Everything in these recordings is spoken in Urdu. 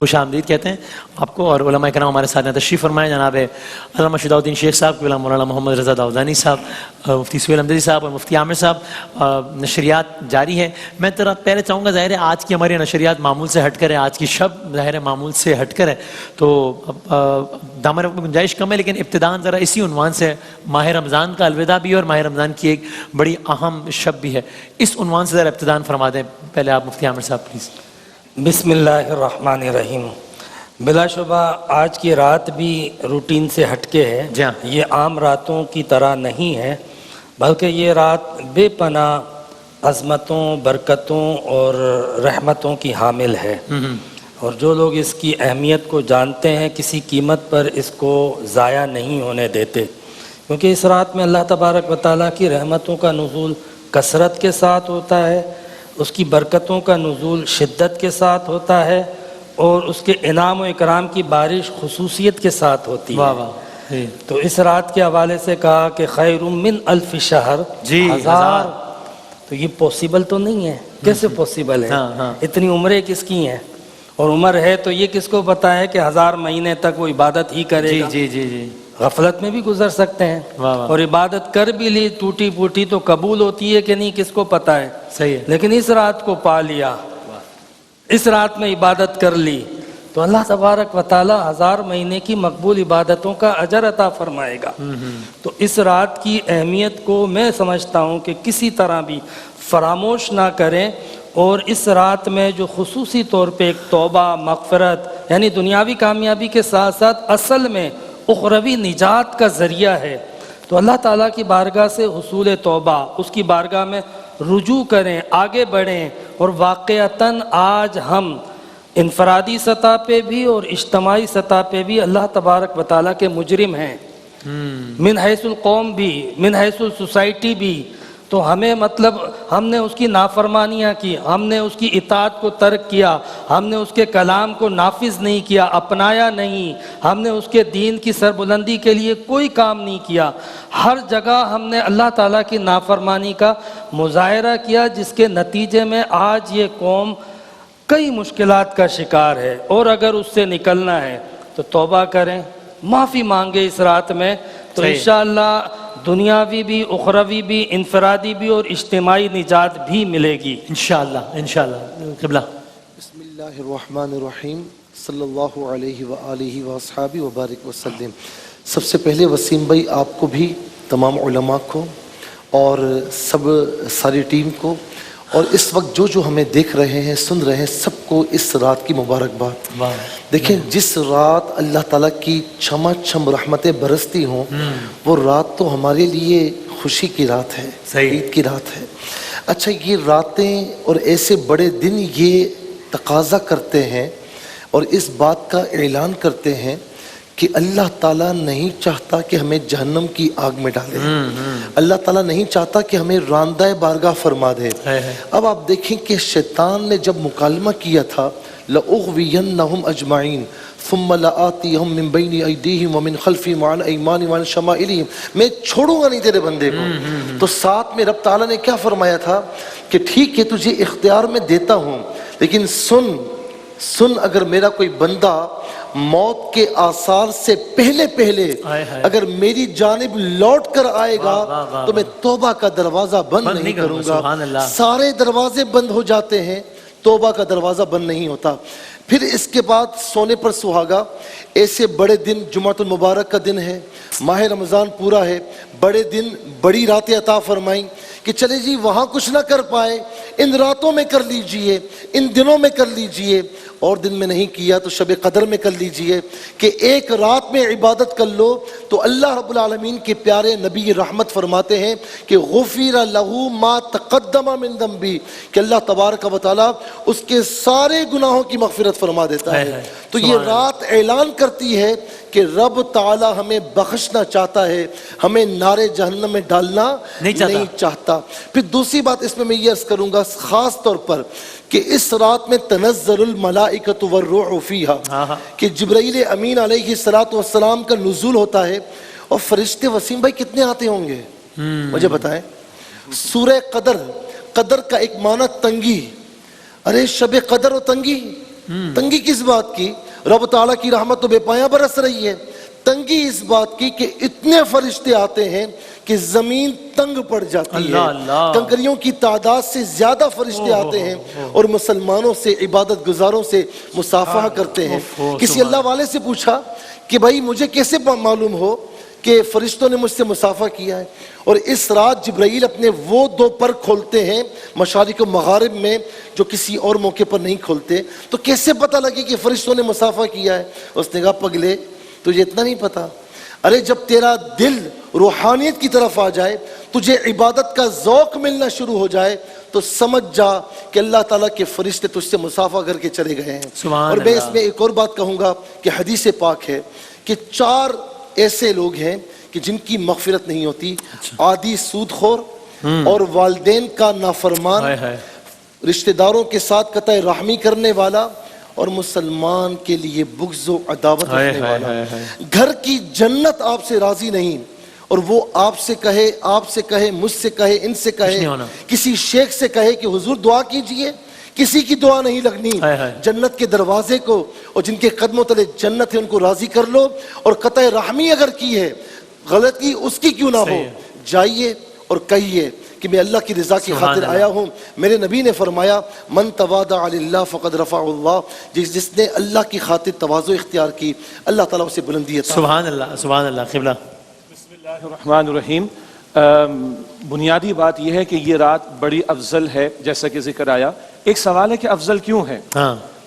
خوش آمدید کہتے ہیں آپ کو، اور علماء کرام ہمارے ساتھ ہیں، تشریف فرمائیں جناب علامہ شہید الدین شیخ صاحب، قبلہ مولانا محمد رضا داؤدانی صاحب، مفتی سہیل احمدی صاحب اور مفتی عامر صاحب۔ نشریات جاری ہے۔ میں ذرا پہلے چاہوں گا، ظاہر ہے آج کی ہماری نشریات معمول سے ہٹ کر ہے، آج کی شب ظاہر ہے معمول سے ہٹ کر ہے، تو دامن میں گنجائش کم ہے، لیکن ابتداً ذرا اسی عنوان سے ماہ رمضان کا الوداع بھی ہے اور ماہ رمضان کی ایک بڑی اہم شب بھی ہے، اس عنوان سے ذرا ابتداً فرما دیں پہلے آپ مفتی عامر صاحب پلیز۔ بسم اللہ الرحمن الرحیم۔ بلا شبہ آج کی رات بھی روٹین سے ہٹ کے ہے، یہ عام راتوں کی طرح نہیں ہے، بلکہ یہ رات بے پناہ عظمتوں، برکتوں اور رحمتوں کی حامل ہے، اور جو لوگ اس کی اہمیت کو جانتے ہیں کسی قیمت پر اس کو ضائع نہیں ہونے دیتے، کیونکہ اس رات میں اللہ تبارک و تعالیٰ کی رحمتوں کا نزول کثرت کے ساتھ ہوتا ہے، اس کی برکتوں کا نزول شدت کے ساتھ ہوتا ہے، اور اس کے انعام و اکرام کی بارش خصوصیت کے ساتھ ہوتی ہے۔ تو اس رات کے حوالے سے کہا کہ خیر من الف شہر، ہزار، تو یہ پوسیبل تو نہیں ہے، کیسے پوسیبل ہے؟ اتنی عمریں کس کی ہیں، اور عمر ہے تو یہ کس کو پتا ہے کہ 1000 مہینے تک وہ عبادت ہی کرے گا؟ غفلت میں بھی گزر سکتے ہیں، اور عبادت کر بھی لی ٹوٹی پھوٹی تو قبول ہوتی ہے کہ نہیں کس کو پتا ہے؟ صحیح ہے، لیکن اس رات کو پا لیا، اس رات میں عبادت کر لی، تو اللہ تبارک و تعالی 1000 مہینے کی مقبول عبادتوں کا اجر عطا فرمائے گا۔ تو اس رات کی اہمیت کو میں سمجھتا ہوں کہ کسی طرح بھی فراموش نہ کریں، اور اس رات میں جو خصوصی طور پہ ایک توبہ، مغفرت، یعنی دنیاوی کامیابی کے ساتھ ساتھ اصل میں اخروی نجات کا ذریعہ ہے، تو اللہ تعالیٰ کی بارگاہ سے حصول توبہ، اس کی بارگاہ میں رجوع کریں، آگے بڑھیں، اور واقعتاً آج ہم انفرادی سطح پہ بھی اور اجتماعی سطح پہ بھی اللہ تبارک و تعالیٰ کے مجرم ہیں، من حیث القوم بھی، من حیث السوسائٹی بھی، تو ہمیں مطلب ہم نے اس کی نافرمانیاں کی، ہم نے اس کی اطاعت کو ترک کیا، ہم نے اس کے کلام کو نافذ نہیں کیا، اپنایا نہیں، ہم نے اس کے دین کی سربلندی کے لیے کوئی کام نہیں کیا، ہر جگہ ہم نے اللہ تعالیٰ کی نافرمانی کا مظاہرہ کیا، جس کے نتیجے میں آج یہ قوم کئی مشکلات کا شکار ہے، اور اگر اس سے نکلنا ہے تو توبہ کریں، معافی مانگے اس رات میں، تو انشاءاللہ دنیاوی بھی، اخروی بھی، انفرادی بھی اور اجتماعی نجات بھی ملے گی انشاءاللہ انشاءاللہ۔ قبلہ بسم اللہ الرحمن الرحیم، صلی اللہ علیہ وآلہ وصحابہ وبارک وسلم۔ سب سے پہلے وسیم بھائی آپ کو بھی، تمام علماء کو اور ساری ٹیم کو، اور اس وقت جو ہمیں دیکھ رہے ہیں، سن رہے ہیں، سب کو اس رات کی مبارکباد۔ دیکھیں جس رات اللہ تعالیٰ کی چھما چھم رحمتیں برستی ہوں، وہ رات تو ہمارے لیے خوشی کی رات ہے، عید کی رات ہے۔ اچھا، یہ راتیں اور ایسے بڑے دن یہ تقاضا کرتے ہیں اور اس بات کا اعلان کرتے ہیں کہ اللہ تعالیٰ نہیں چاہتا کہ ہمیں جہنم کی آگ میں ڈالے، اللہ تعالیٰ نہیں چاہتا کہ ہمیں راندہ بارگاہ فرما دے۔ اب آپ دیکھیں کہ شیطان نے جب مکالمہ کیا تھا لَأُغْوِيَنَّهُمْ أَجْمَعِينَ ثُمَّ لَآتِيَهُمْ مِنْ بَيْنِ أَيْدِيهِمْ وَمِنْ خَلْفِهِمْ وَعَنْ أَيْمَانِهِمْ وَعَنْ شَمَائِلِهِمْ، میں چھوڑوں گا نہیں تیرے بندے کو۔ تو ساتھ میں رب تعالیٰ نے کیا فرمایا تھا کہ ٹھیک ہے تجھے اختیار میں دیتا ہوں، لیکن سن اگر میرا کوئی بندہ موت کے آثار سے پہلے اگر میری جانب لوٹ کر آئے گا تو میں توبہ کا دروازہ بند نہیں کروں گا۔ سارے دروازے بند ہو جاتے ہیں، توبہ کا دروازہ بند نہیں ہوتا۔ پھر اس کے بعد سونے پر سہاگا، ایسے بڑے دن، جمعۃ المبارک کا دن ہے، ماہ رمضان پورا ہے، بڑے دن، بڑی راتیں عطا فرمائیں کہ چلے جی وہاں کچھ نہ کر پائے، ان راتوں میں کر لیجئے، ان دنوں میں کر لیجئے، اور دن میں نہیں کیا تو شب قدر میں کر لیجئے، کہ ایک رات میں عبادت کر لو تو اللہ رب العالمین کے پیارے نبی رحمت فرماتے ہیں کہ غفر لہ ما تقدم من ذنبی، کہ اللہ تبارک و تعالی اس کے سارے گناہوں کی مغفرت فرما دیتا ہے۔ تو یہ رات اعلان کرتی ہے کہ رب تعالی ہمیں بخشنا چاہتا ہے، ہمیں نارے جہنم میں ڈالنا نہیں چاہتا۔ پھر دوسری بات اس میں یہ عرض کروں گا خاص طور پر کہ اس رات میں تنزل الملائکۃ والروح فیہا، کہ جبرائیل امین علیہ السلام کا نزول ہوتا ہے، اور فرشتے وسیم بھائی کتنے آتے ہوں گے مجھے بتائیں؟ سورہ قدر کا ایک معنی تنگی، ارے شب قدر و تنگی، تنگی کس بات کی؟ رب تعالیٰ کی رحمت تو بے پایاں برس رہی ہے، تنگی اس بات کی کہ اتنے فرشتے آتے ہیں کہ زمین تنگ پڑ جاتی ہے، اللہ اللہ، کنکریوں کی تعداد سے زیادہ فرشتے آتے ہیں اور مسلمانوں سے، عبادت گزاروں سے مصافحہ کرتے ہیں۔ کسی اللہ والے سے پوچھا کہ بھائی مجھے کیسے معلوم ہو کہ فرشتوں نے مجھ سے مصافحہ کیا ہے؟ اور اس رات جبرائیل اپنے وہ دو پر کھولتے ہیں مشارق و مغارب میں جو کسی اور موقع پر نہیں کھولتے، تو کیسے پتہ لگے کہ فرشتوں نے مصافحہ کیا ہے؟ اس نے کہا پگلے تجھے اتنا نہیں پتا؟ ارے جب تیرا دل روحانیت کی طرف آ جائے، تجھے عبادت کا ذوق ملنا شروع ہو جائے، تو سمجھ جا کہ اللہ تعالیٰ کے فرشتے تجھ سے مصافحہ کر کے چلے گئے ہیں۔ اور میں اس میں ایک اور بات کہوں گا کہ حدیث پاک ہے کہ 4 ایسے لوگ ہیں کہ جن کی مغفرت نہیں ہوتی: عادی سود خور، اور والدین کا نافرمان، رشتہ داروں کے ساتھ قطع رحمی کرنے والا، اور مسلمان کے لیے بغض و عداوت رکھنے والا۔ گھر کی جنت آپ سے راضی نہیں، اور وہ آپ سے کہے، مجھ سے کہے، ان سے کہے، کسی شیخ سے کہے کہ حضور دعا کیجئے، کسی کی دعا نہیں لگنی، جنت کے دروازے کو اور جن کے قدموں تلے جنت ہے ان کو راضی کر لو، اور قطع رحمی اگر کی ہے، غلطی اس کی کیوں نہ ہو، جائیے اور کہیے کہ میں اللہ کی رضا کی خاطر آیا ہوں۔ میرے نبی نے فرمایا من تواضع للہ فقد رفع اللہ، جس نے اللہ کی خاطر تواضع اختیار کی، اللہ تعالیٰ اسے بلندی عطا۔ سبحان اللہ، سبحان اللہ۔ قبلہ بسم اللہ الرحمن الرحیم۔ بنیادی بات یہ ہے کہ یہ رات بڑی افضل ہے، جیسا کہ ذکر آیا۔ ایک سوال ہے کہ افضل کیوں ہے؟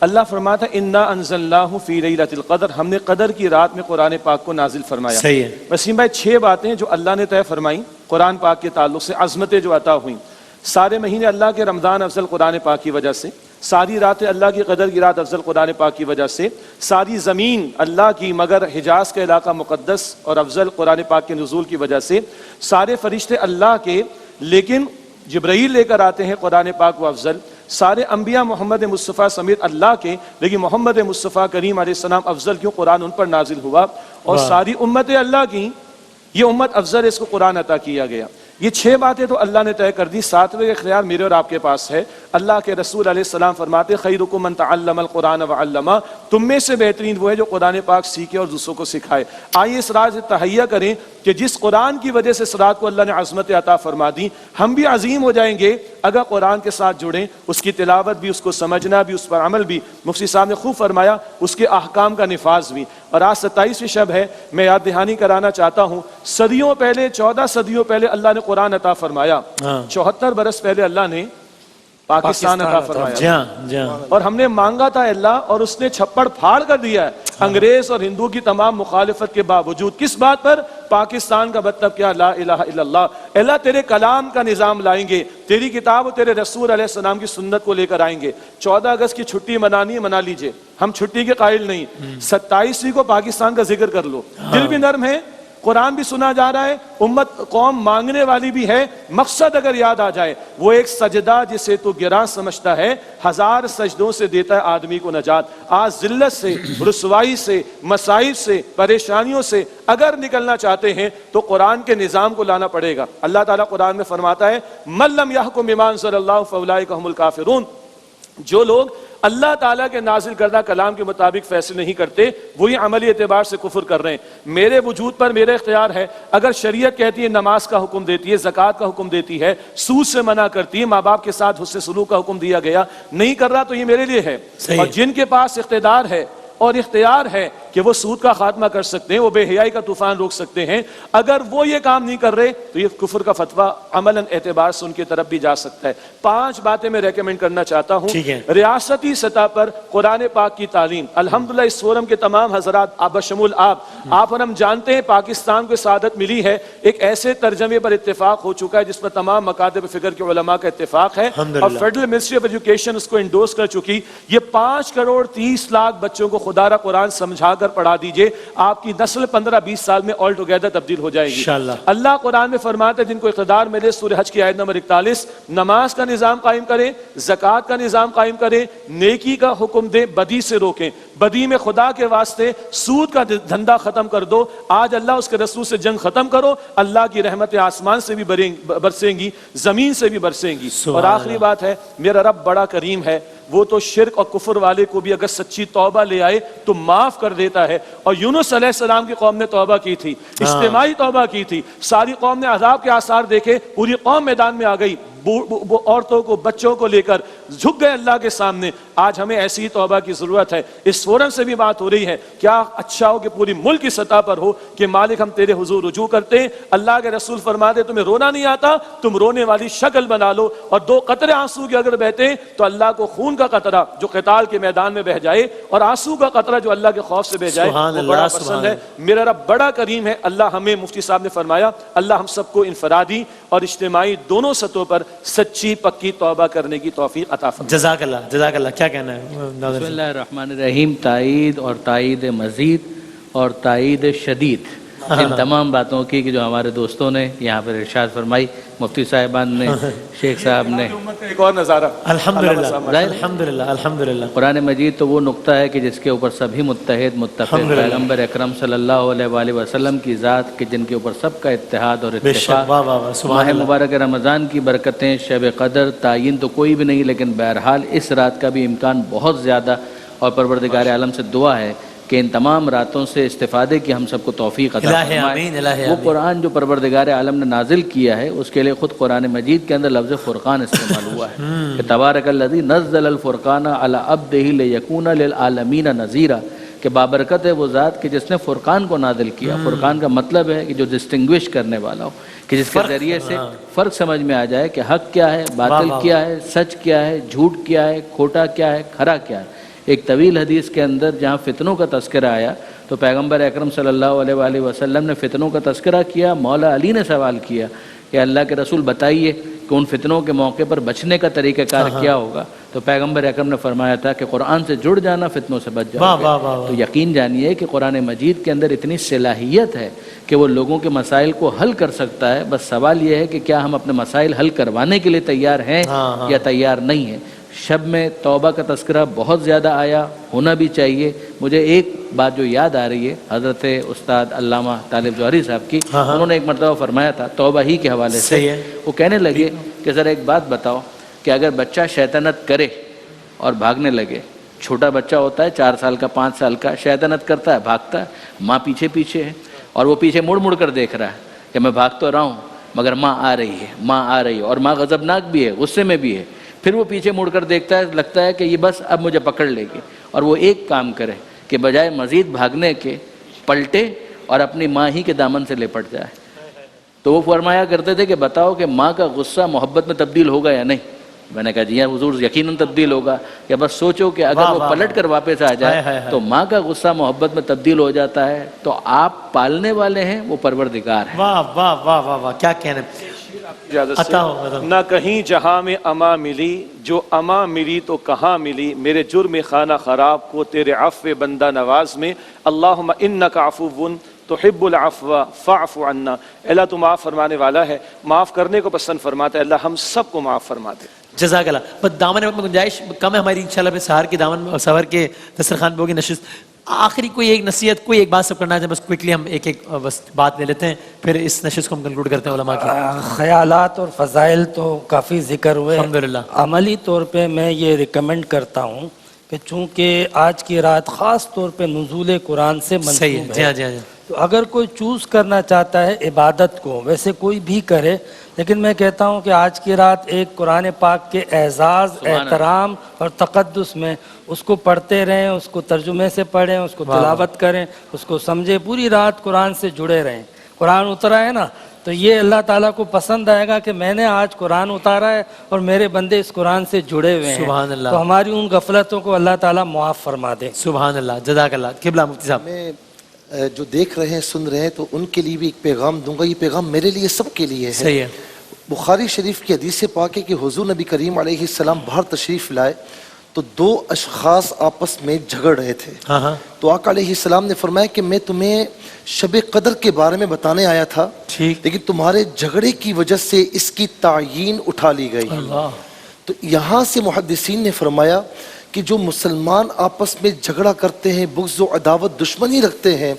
اللہ فرماتا ہے انا انزلناہ فی لیلۃ القدر، ہم نے قدر کی رات میں قرآن پاک کو نازل فرمایا۔ صحیح ہے وسیم بھائی، 6 باتیں جو اللہ نے طے فرمائی قرآن پاک کے تعلق سے، عظمتیں جو عطا ہوئیں۔ سارے مہینے اللہ کے رمضان افضل قرآن پاک کی وجہ سے، ساری راتیں اللہ کی قدر کی رات افضل قرآن پاک کی وجہ سے، ساری زمین اللہ کی مگر حجاز کا علاقہ مقدس اور افضل قرآن پاک کے نزول کی وجہ سے، سارے فرشتے اللہ کے لیکن جبرائیل لے کر آتے ہیں قرآن پاک و افضل، سارے انبیاء محمد مصطفیٰ سمیت اللہ کے لیکن محمد مصطفیٰ کریم علیہ السلام افضل کیوں قرآن ان پر نازل ہوا، اور ساری امت اللہ کی یہ امت افضل، اس کو قرآن عطا کیا گیا۔ یہ 6 باتیں تو اللہ نے طے کر دی، 7ویں اختیار میرے اور آپ کے پاس ہے۔ اللہ کے رسول علیہ السلام فرماتے خیرکم من تعلم القرآن وعلمہ، تم میں سے بہترین وہ ہے جو قرآن پاک سیکھے اور دوسروں کو سکھائے۔ آئیے اس رات سے تہیہ کریں کہ جس قرآن کی وجہ سے اس رات کو اللہ نے عظمت عطا فرما دی، ہم بھی عظیم ہو جائیں گے اگر قرآن کے ساتھ جڑیں، اس کی تلاوت بھی، اس کو سمجھنا بھی، اس پر عمل بھی۔ مفتی صاحب نے خوب فرمایا اس کے احکام کا نفاذ بھی۔ اور آج 27ویں شب ہے، میں یاد دہانی کرانا چاہتا ہوں، صدیوں پہلے، 14 صدیوں پہلے اللہ نے قرآن عطا فرمایا، 74 برس پہلے اللہ نے پاکستان عطا فرمایا، اور ہم نے مانگا تھا اللہ، اور اس نے چھپڑ پھاڑ کر دیا ہے انگریز اور ہندو کی تمام مخالفت کے باوجود۔ کس بات پر؟ پاکستان کا مطلب کیا؟ لا الہ الا اللہ۔ اللہ تیرے کلام کا نظام لائیں گے، تیری کتاب اور تیرے رسول علیہ السلام کی سنت کو لے کر آئیں گے۔ 14 اگست کی چھٹی منانی ہے، منا لیجئے، ہم چھٹی کے قائل نہیں۔ 27ویں کو پاکستان کا ذکر کر لو، دل بھی نرم ہے، قرآن بھی سنا جا رہا ہے، امت قوم مانگنے والی بھی ہے۔ مقصد اگر یاد آ جائے، وہ ایک سجدہ جسے تو گراں سمجھتا ہے، 1000 سجدوں سے دیتا ہے آدمی کو نجات۔ آج ذلت سے، رسوائی سے، مصائب سے، پریشانیوں سے اگر نکلنا چاہتے ہیں تو قرآن کے نظام کو لانا پڑے گا۔ اللہ تعالیٰ قرآن میں فرماتا ہے من لم یحکم بما انزل اللہ فاولئک هم الکافرون، جو لوگ اللہ تعالیٰ کے نازل کردہ کلام کے مطابق فیصلے نہیں کرتے، وہی عملی اعتبار سے کفر کر رہے ہیں۔ میرے وجود پر میرا اختیار ہے، اگر شریعت کہتی ہے نماز کا حکم دیتی ہے، زکوٰۃ کا حکم دیتی ہے، سود سے منع کرتی ہے، ماں باپ کے ساتھ حسن سلوک کا حکم دیا گیا، نہیں کر رہا تو یہ میرے لیے ہے۔ اور جن کے پاس اقتدار ہے اور اختیار ہے کہ وہ سود کا خاتمہ کر سکتے ہیں، وہ بے حیائی کا طوفان روک سکتے ہیں، اگر وہ یہ کام نہیں کر رہے تو یہ کفر کا فتویٰ عملاً اعتبار سے ان کی طرف بھی جا سکتا ہے۔ 5 باتیں میں ریکمینڈ کرنا چاہتا ہوں۔ ریاستی سطح پر قرآن پاک کی تعلیم، الحمدللہ اس فورم کے تمام حضرات، آپ بشمول آپ اور ہم جانتے ہیں پاکستان کو سعادت ملی ہے، ایک ایسے ترجمے پر اتفاق ہو چکا ہے جس پر تمام مکاتب فکر کے علماء کا اتفاق ہے، اور فیڈرل منسٹری آف ایجوکیشن اس کو انڈورس کر چکی۔ یہ 5 کروڑ 30 لاکھ بچوں کو خدا را قرآن سمجھا کر پڑھا دیجئے، آپ کی نسل 15-20 سال میں آل ٹوگیدر تبدیل ہو جائے گی۔ اللہ قرآن میں فرماتا ہے جن کو اقتدار ملے، سورہ حج کی آیت نمبر 41، نماز کا نظام قائم کریں، زکوٰۃ کا نظام قائم کریں، نیکی کا حکم دیں، بدی سے روکیں۔ بدی میں خدا کے واسطے سود کا دھندا ختم کر دو، آج اللہ اس کے رسول سے جنگ ختم کرو، اللہ کی رحمتیں آسمان سے بھی برسیں گی، زمین سے بھی برسیں گی۔ اور آخری بات ہے، میرا رب بڑا کریم ہے، وہ تو شرک اور کفر والے کو بھی اگر سچی توبہ لے آئے تو معاف کر دیتا ہے. اور یونس علیہ السلام کی قوم نے توبہ کی تھی, اجتماعی توبہ کی تھی, ساری قوم نے عذاب کے آثار دیکھے, پوری قوم میدان میں آ گئی, عورتوں کو بچوں کو لے کر جھک گئے اللہ کے سامنے. آج ہمیں ایسی توبہ کی ضرورت ہے. اس فورم سے بھی بات ہو رہی ہے, کیا اچھا ہو کہ پوری ملک کی سطح پر ہو کہ مالک ہم تیرے حضور رجوع کرتے ہیں. اللہ کے رسول فرماتے تمہیں رونا نہیں آتا, تم رونے والی شکل بنا لو, اور 2 قطرے آنسو کے اگر بہتے تو اللہ کو خون کا قطرہ جو قتال کے میدان میں بہ جائے اور آنسو کا قطرہ جو اللہ کے خوف سے بہ جائے وہ بڑا پسند ہے. میرا رب بڑا کریم ہے. اللہ ہمیں, مفتی صاحب نے فرمایا, اللہ ہم سب کو انفرادی اور اجتماعی دونوں سطحوں پر سچی پکی توبہ کرنے کی توفیق عطا فرمائے. جزاک اللہ, جزاک اللہ. کیا کہنا ہے؟ بسم اللہ الرحمن الرحیم. تائید اور تائید مزید اور تائید شدید, ان تمام باتوں کی کہ جو ہمارے دوستوں نے یہاں پر ارشاد فرمائی, مفتی صاحبان نے, شیخ صاحب نے. ایک اور نظارہ الحمدللہ, الحمدللہ, الحمدللہ. قرآن مجید تو وہ نقطہ ہے کہ جس کے اوپر سبھی متحد متفق, پیغمبر اکرم صلی اللہ علیہ وآلہ وسلم کی ذات کے جن کے اوپر سب کا اتحاد اور اتفاق. ماہ مبارک رمضان کی برکتیں, شب قدر, تعین تو کوئی بھی نہیں, لیکن بہرحال اس رات کا بھی امکان بہت زیادہ, اور پروردگار عالم سے دعا ہے کہ ان تمام راتوں سے استفادے کی ہم سب کو توفیق عطا فرمائے. وہ قرآن جو پروردگار عالم نے نازل کیا ہے اس کے لیے خود قرآن مجید کے اندر لفظ فرقان استعمال ہوا ہے کہ تبارک الذی نزل الفرقان علی عبدہ لیکون للعالمین نذیرا, کہ بابرکت ہے وہ ذات کہ جس نے فرقان کو نازل کیا. فرقان کا مطلب ہے کہ جو ڈسٹنگوش کرنے والا ہو, کہ جس کے ذریعے سے فرق سمجھ میں آ جائے کہ حق کیا ہے, باطل کیا ہے, سچ کیا ہے, جھوٹ کیا ہے, کھوٹا کیا ہے, کھرا کیا ہے. ایک طویل حدیث کے اندر جہاں فتنوں کا تذکرہ آیا تو پیغمبر اکرم صلی اللہ علیہ وآلہ وسلم نے فتنوں کا تذکرہ کیا. مولا علی نے سوال کیا کہ اللہ کے رسول بتائیے کہ ان فتنوں کے موقع پر بچنے کا طریقہ کار کیا ہوگا. تو پیغمبر اکرم نے فرمایا تھا کہ قرآن سے جڑ جانا, فتنوں سے بچ جاؤ گے. تو یقین جانیے کہ قرآن مجید کے اندر اتنی صلاحیت ہے کہ وہ لوگوں کے مسائل کو حل کر سکتا ہے. بس سوال یہ ہے کہ کیا ہم اپنے مسائل حل کروانے کے لیے تیار ہیں یا تیار نہیں ہیں. شب میں توبہ کا تذکرہ بہت زیادہ آیا, ہونا بھی چاہیے. مجھے ایک بات جو یاد آ رہی ہے حضرت استاد علامہ طالب جوہری صاحب کی, انہوں نے ایک مرتبہ فرمایا تھا توبہ ہی کے حوالے سے. وہ کہنے لگے کہ ذرا ایک بات بتاؤ کہ اگر بچہ شیطنت کرے اور بھاگنے لگے, چھوٹا بچہ ہوتا ہے 4 سال کا 5 سال کا, شیطنت کرتا ہے, بھاگتا ہے, ماں پیچھے پیچھے ہے اور وہ پیچھے مڑ مڑ کر دیکھ رہا ہے کہ میں بھاگ تو رہا ہوں مگر ماں آ رہی ہے, ماں آ رہی ہے, اور ماں غضبناک بھی ہے, غصے میں بھی ہے. پھر وہ پیچھے مڑ کر دیکھتا ہے, لگتا ہے کہ یہ بس اب مجھے پکڑ لے گی, اور وہ ایک کام کرے کہ بجائے مزید بھاگنے کے پلٹے اور اپنی ماں ہی کے دامن سے لپٹ جائے. تو وہ فرمایا کرتے تھے کہ بتاؤ کہ ماں کا غصہ محبت میں تبدیل ہوگا یا نہیں. میں نے کہا جی ہاں حضور یقیناً تبدیل ہوگا. کہ بس سوچو کہ اگر وہ پلٹ کر واپس آ جائے تو ماں کا غصہ محبت میں تبدیل ہو جاتا ہے. تو آپ پالنے والے ہیں, وہ پروردگار ہیں. واہ واہ واہ واہ واہ, کیا کہنے. نہ کہیں جہاں میں اما ملی, جو اما ملی تو کہاں ملی, میرے جرم خانہ خراب کو تیرے عفو بندہ نواز میں. اللہم انک عفو تحب العفو فاعف عنا. اللہ تو معاف فرمانے والا ہے, معاف کرنے کو پسند فرماتا ہے. اللہ ہم سب کو معاف فرما دے. جزاک اللہ. بس دامن وقت میں گنجائش کم ہے ہماری انشاءاللہ. پھر سحر کے دامن سحر کے دسترخوان پہ ہوگی نشست. آخری کوئی ایک نصیحت, کوئی ایک بات سب کرنا ہے, بس کوئکلی ہم ایک ایک بس بات لے لیتے ہیں, پھر اس نشست کو ہم کنکلوڈ کرتے ہیں علماء کی. خیالات اور فضائل تو کافی ذکر ہوئے. الحمدللہ. عملی طور پہ میں یہ ریکمینڈ کرتا ہوں کہ چونکہ آج کی رات خاص طور پہ نزول قرآن سے منسوب ہے, تو اگر کوئی چوز کرنا چاہتا ہے عبادت کو, ویسے کوئی بھی کرے, لیکن میں کہتا ہوں کہ آج کی رات ایک قرآن پاک کے اعزاز, احترام اور تقدس میں اس کو پڑھتے رہیں, اس کو ترجمے سے پڑھیں, اس کو تلاوت کریں, اس کو سمجھیں, پوری رات قرآن سے جڑے رہیں. قرآن اترا ہے نا, تو یہ اللہ تعالیٰ کو پسند آئے گا کہ میں نے آج قرآن اتارا ہے اور میرے بندے اس قرآن سے جڑے ہوئے ہیں. سبحان اللہ. تو ہماری ان غفلتوں کو اللہ تعالیٰ معاف فرما دے. سبحان اللہ. جزاک اللہ. قبلہ مفتی صاحب, میں جو دیکھ رہے ہیں سن رہے ہیں تو ان کے لیے بھی ایک پیغام دوں گا. یہ پیغام میرے لیے سب کے لیے ہے. صحیح ہے. بخاری شریف کی حدیث پاک ہے کہ حضور نبی کریم علیہ السلام باہر تشریف لائے تو 2 اشخاص آپس میں جھگڑ رہے تھے. تو آقا علیہ السلام نے فرمایا کہ میں تمہیں شب قدر کے بارے میں بتانے آیا تھا, لیکن تمہارے جھگڑے کی وجہ سے اس کی تعیین اٹھا لی گئی. تو یہاں سے محدثین نے فرمایا کہ جو مسلمان آپس میں جھگڑا کرتے ہیں, بغض و عداوت دشمنی رکھتے ہیں,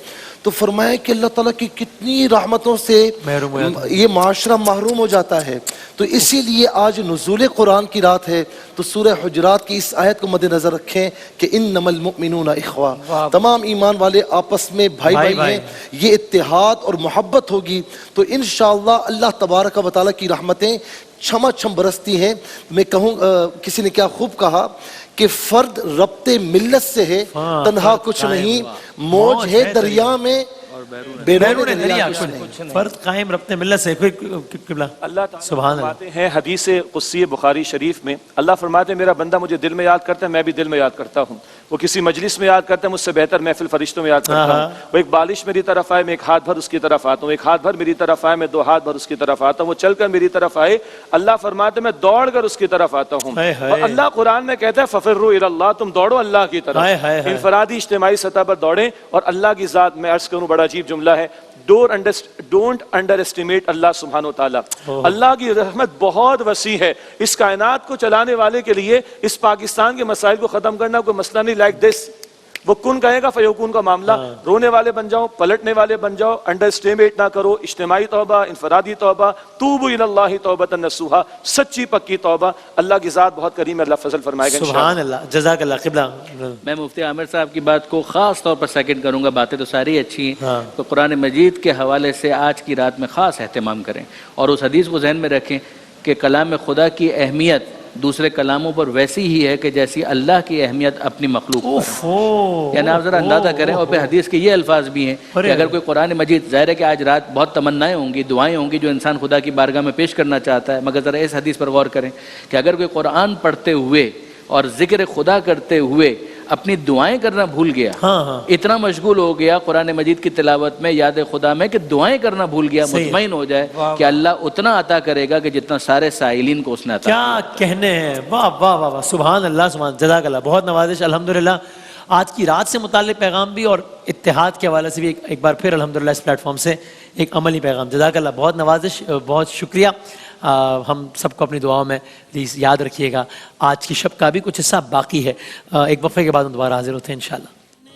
تو فرمایا کہ اللہ تعالیٰ کی کتنی رحمتوں سے محروم ہو جاتا یہ معاشرہ محروم ہو جاتا ہے. تو اسی لیے آج نزول قرآن کی رات ہے. تو سورہ حجرات کی اس آیت کو مد نظر رکھیں کہ انما المؤمنون اخوہ، تمام ایمان والے آپس میں بھائی بھائی ہیں. یہ اتحاد اور محبت ہوگی تو انشاءاللہ اللہ تبارک و تعالیٰ کی رحمتیں چھما چھم برستی ہیں. میں کہوں کسی نے کیا خوب کہا کہ فرد ربط ملت سے ہے، تنہا کچھ نہیں، موج ہے دریا میں بیرون دریا کچھ نہیں. فرد قائم ربط ملت سے. پھر قبلہ اللہ تعالیٰ سبحان اللہ. فرماتے ہیں حدیث قدسی بخاری شریف میں، اللہ فرماتے ہیں میرا بندہ مجھے دل میں یاد کرتا ہے، میں بھی دل میں یاد کرتا ہوں. وہ کسی مجلس میں یاد کرتا ہے، مجھ سے بہتر محفل فرشتوں میں یاد کرتا ہوں. وہ ایک بالش میری طرف آئے، میں ایک ہاتھ بھر اس کی طرف آتا ہوں. ایک ہاتھ بھر میری طرف آئے، میں دو ہاتھ بھر اس کی طرف آتا ہوں. وہ چل کر میری طرف آئے، اللہ فرماتے ہیں میں دوڑ کر اس کی طرف آتا ہوں. اور اللہ قرآن میں کہتا ہے ففروا الی اللہ، تم دوڑو اللہ کی طرف. انفرادی اجتماعی سطح پر دوڑیں. اور اللہ کی ذات میں عرض کروں، بڑا عجیب جملہ ہے، ڈونٹ انڈر اسٹیمیٹ اللہ سبحانہ وتعالی. اللہ کی رحمت بہت وسیع ہے. اس کائنات کو چلانے والے کے لیے اس پاکستان کے مسائل کو ختم کرنا کوئی مسئلہ نہیں. لائک دس، وہ کن کہے گا فیکون کا معاملہ. رونے والے بن جاؤ، پلٹنے والے بن جاؤ، انڈر اسٹیمیٹ نہ کرو. اجتماعی توبہ، انفرادی توبہ، توبوا الی اللہ توبۃ نصوحا، سچی پکی توبہ. اللہ کی ذات بہت کریم ہے، اللہ فضل فرمائے گا. سبحان اللہ، جزاک اللہ. قبلہ میں مفتی عامر صاحب کی بات کو خاص طور پر سیکنڈ کروں گا. باتیں تو ساری اچھی ہیں، تو قرآن مجید کے حوالے سے آج کی رات میں خاص اہتمام کریں اور اس حدیث کو ذہن میں رکھیں کہ کلام خدا کی اہمیت دوسرے کلاموں پر ویسی ہی ہے کہ جیسی اللہ کی اہمیت اپنی مخلوق پر. یعنی آپ ذرا اندازہ کریں. اور پھر حدیث کے یہ الفاظ بھی ہیں کہ اگر کوئی قرآن مجید، ظاہر ہے کہ آج رات بہت تمنائیں ہوں گی، دعائیں ہوں گی جو انسان خدا کی بارگاہ میں پیش کرنا چاہتا ہے، مگر ذرا اس حدیث پر غور کریں کہ اگر کوئی قرآن پڑھتے ہوئے اور ذکر خدا کرتے ہوئے اپنی دعائیں کرنا بھول گیا، اتنا مشغول ہو گیا قرآن مجید کی تلاوت میں، یاد خدا میں، کہ دعائیں کرنا بھول گیا، مطمئن ہو جائے کہ اللہ اتنا عطا کرے گا کہ جتنا سارے سائلین کو اس نے عطا. کیا کہنے ہیں. واہ واہ واہ، سبحان اللہ، سبحان. جزاک اللہ، بہت نوازش. الحمدللہ آج کی رات سے متعلق پیغام بھی اور اتحاد کے حوالے سے بھی ایک بار پھر الحمدللہ اس پلیٹ فارم سے ایک عملی پیغام. جزاک اللہ، بہت نوازش، بہت شکریہ. ہم سب کو اپنی دعاؤں میں پلیز یاد رکھیے گا. آج کی شب کا بھی کچھ حصہ باقی ہے. ایک وقفے کے بعد ہم دوبارہ حاضر ہوتے ہیں انشاءاللہ.